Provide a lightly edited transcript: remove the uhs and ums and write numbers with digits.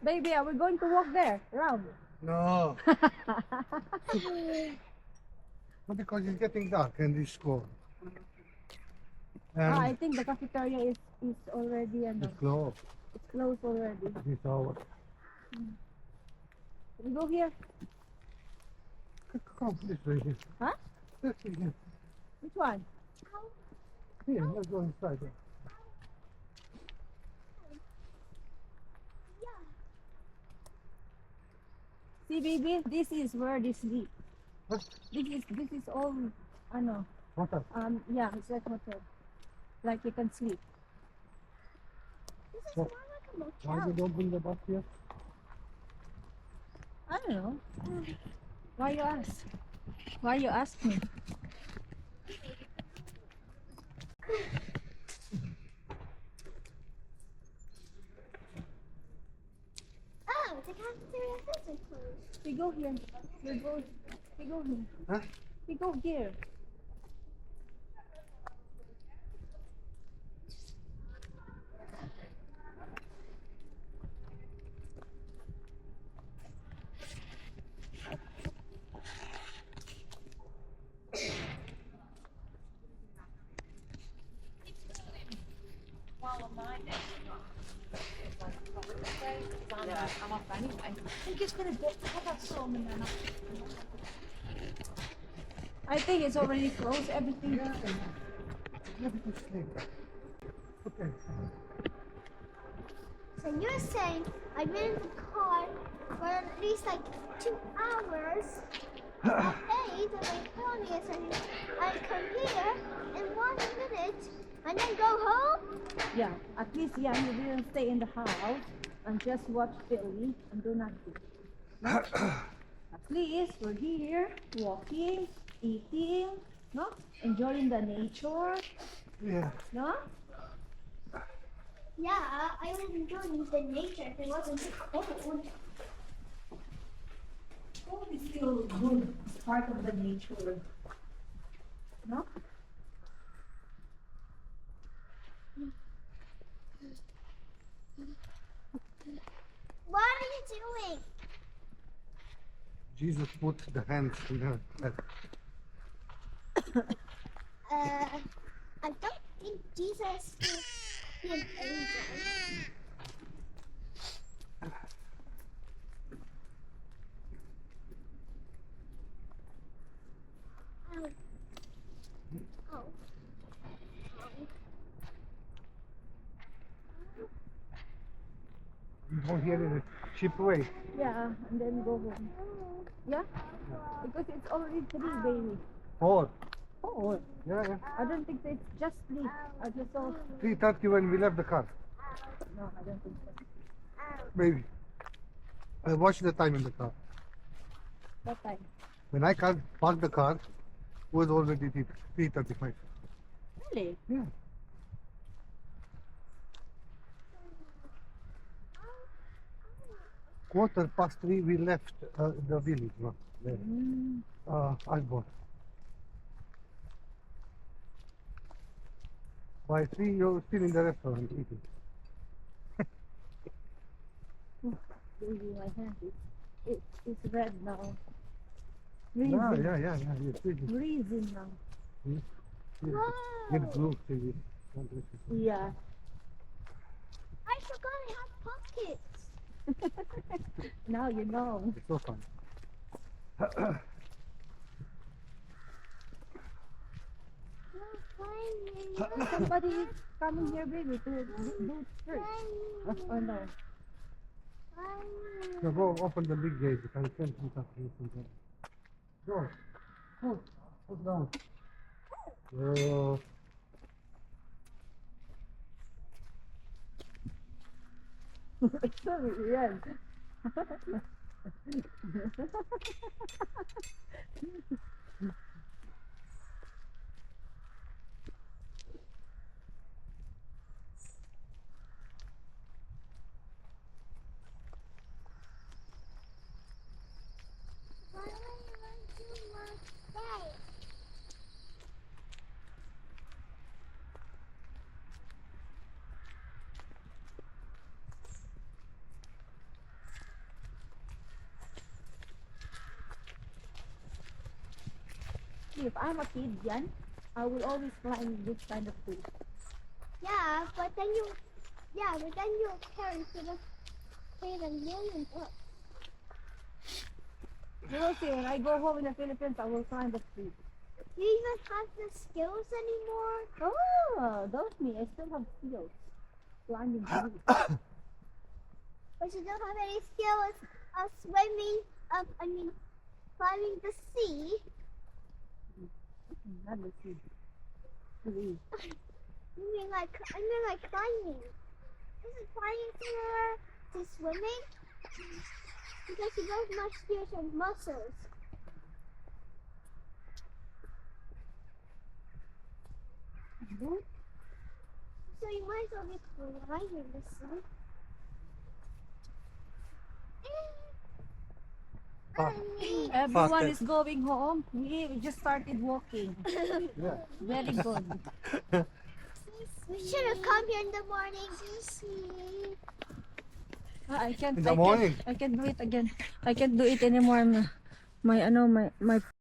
Baby, are we going to walk there? Around? No. But because it's getting dark and it's cold. And I think the cafeteria is already it's closed. it's closed already. This hour. We go here. Come this way here. Huh? This way here. Which one? Here, let's go inside. See, baby, this is where they sleep. What? This is all, I know. What's up? Yeah, it's like hotel. Like you can sleep. This is So, more like a Why motel. you don't bring the bus here? I don't know. Why you ask? Why you ask me? Oh, the cafeteria is closed. We go here. We go here. Huh? We go here. Yeah, I'm off anyway. I'm just gonna get that some and then I think it's already closed. Everything. Let me sleep. Okay. So you're saying I've been in the car for at least like 2 hours. I ate and my phone is and I come here in 1 minute and then go home? Yeah, at least you didn't stay in the house and just watch film and do nothing. No? At least we're here, walking, eating, no? Enjoying the nature, Yeah. no? Yeah, I would enjoy the nature if it wasn't so cold. Oh, it's still good. It's part of the nature. No? What are you doing? Jesus put the hands in her head. I don't think Jesus is an angel. Oh. Oh. You don't hear in a cheap way. Yeah, and then go home. Yeah? Because it's already 3, baby. 4. Oh, Yeah, yeah. I don't think it's just 3. I just saw. 3:30 when we left the car. No, I don't think so. Maybe. I watched the time in the car. What time? When I parked the car, it was already 3:35. Really? Yeah. Quarter past 3 we left the village. No, there. Mm. Ashbourne. By 3 you're still in the restaurant eating. Baby, my hand it's red now. Yeah, Freezing. yeah. It's freezing. Freezing now. Get blue, TV. Yeah. I forgot I have pockets. Now you know. It's so fun. Somebody is coming here, baby, to do it first. Or no? So go open the big gate. I can see something. Go. Put down. Go. Sorry, red. me, if I'm a kid, Jan, I will always climb this kind of tree. Yeah, but then your parents would have paid a million bucks. You will see, when I go home in the Philippines, I will climb the tree. Do you even have the skills anymore? Oh, don't me. I still have skills climbing trees. But you don't have any skills of swimming, climbing the sea. Not the tree. Tree. I mean like climbing. Isn't climbing similar to swimming? Because you don't much use your muscles. So you might as well be climbing the sea. Everyone is going home. We just started walking. Yeah. Very good. We should have come here in the morning to see. I can't. In the morning. I can't do it again. I can't do it anymore. My